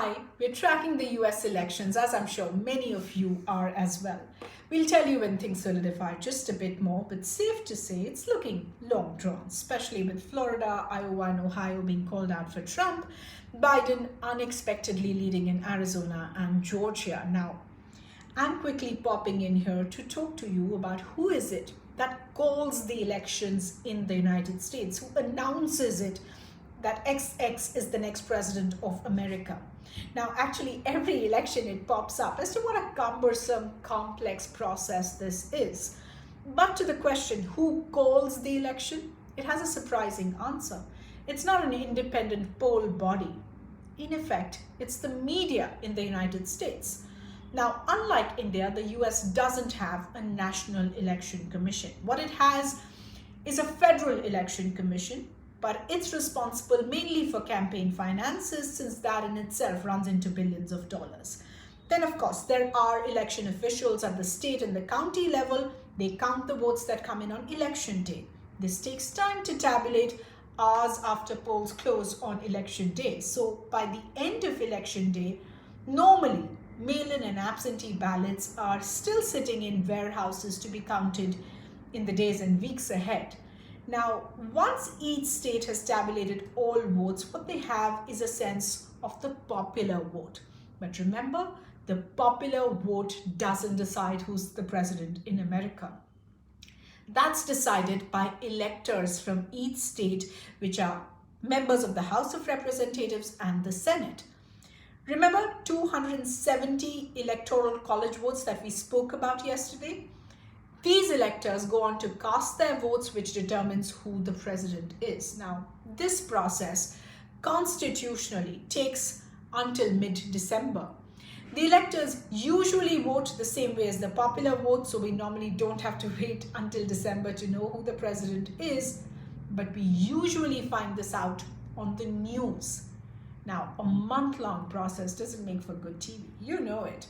Hi, we're tracking the US elections, as I'm sure many of you are as well. We'll tell you when things solidify just a bit more, but safe to say it's looking long drawn, especially with Florida, Iowa, and Ohio being called out for Trump, Biden unexpectedly leading in Arizona and Georgia. Now, I'm quickly popping in here to talk to you about who is it that calls the elections in the United States, who announces it that XX is the next president of America. Now, actually, every election it pops up as to what a cumbersome, complex process this is. But to the question, who calls the election? It has a surprising answer. It's not an independent poll body. In effect, it's the media in the United States. Now, unlike India, the US doesn't have a national election commission. What it has is a federal election commission, but it's responsible mainly for campaign finances, since that in itself runs into billions of dollars. Then, of course, there are election officials at the state and the county level. They count the votes that come in on election day. This takes time to tabulate hours after polls close on election day. So by the end of election day, normally mail-in and absentee ballots are still sitting in warehouses to be counted in the days and weeks ahead. Now, once each state has tabulated all votes, what they have is a sense of the popular vote. But remember, the popular vote doesn't decide who's the president in America. That's decided by electors from each state, which are members of the House of Representatives and the Senate. Remember 270 electoral college votes that we spoke about yesterday? These electors go on to cast their votes, which determines who the president is. Now, this process constitutionally takes until mid-December. The electors usually vote the same way as the popular vote, so we normally don't have to wait until December to know who the president is, but we usually find this out on the news. Now, a month-long process doesn't make for good TV. You know it.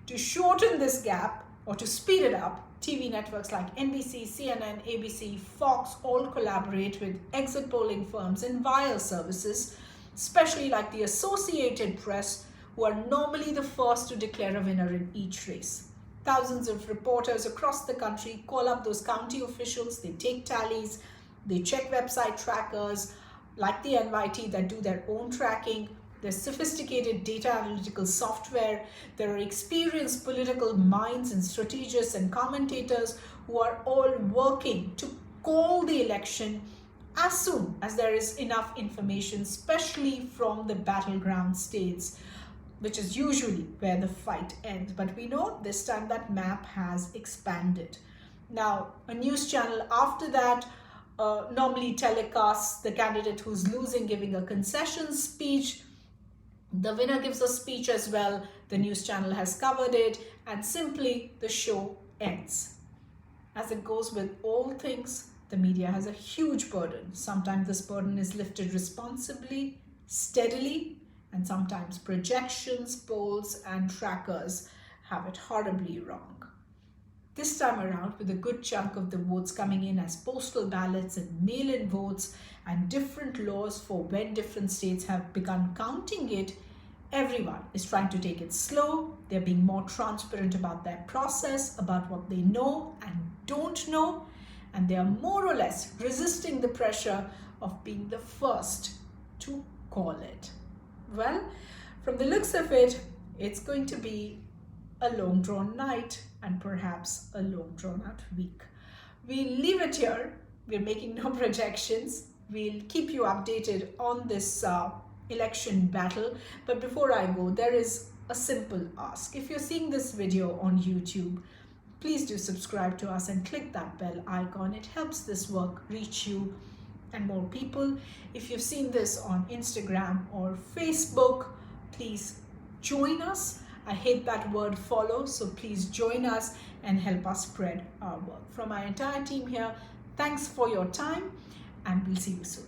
To shorten this gap or to speed it up, TV networks like NBC, CNN, ABC, Fox all collaborate with exit polling firms and wire services, especially like the Associated Press, who are normally the first to declare a winner in each race. Thousands of reporters across the country call up those county officials, they take tallies, they check website trackers like the NYT that do their own tracking. There's sophisticated data analytical software. There are experienced political minds and strategists and commentators who are all working to call the election as soon as there is enough information, especially from the battleground states, which is usually where the fight ends. But we know this time that map has expanded. Now, a news channel after that normally telecasts the candidate who's losing giving a concession speech. The winner gives a speech as well. The news channel has covered it, and simply the show ends. As it goes with all things, the media has a huge burden. Sometimes this burden is lifted responsibly, steadily, and sometimes projections, polls, and trackers have it horribly wrong. This time around, with a good chunk of the votes coming in as postal ballots and mail-in votes and different laws for when different states have begun counting it, everyone is trying to take it slow. They're being more transparent about their process, about what they know and don't know, and they are more or less resisting the pressure of being the first to call it. Well, from the looks of it, it's going to be a long drawn night and perhaps a long drawn out week. We'll leave it here. We're making no projections. We'll keep you updated on this election battle. But before I go, there is a simple ask. If you're seeing this video on YouTube, please do subscribe to us and click that bell icon. It helps this work reach you and more people. If you've seen this on Instagram or Facebook, please join us. I hate that word follow, so please join us and help us spread our work. From our entire team here, thanks for your time, and we'll see you soon.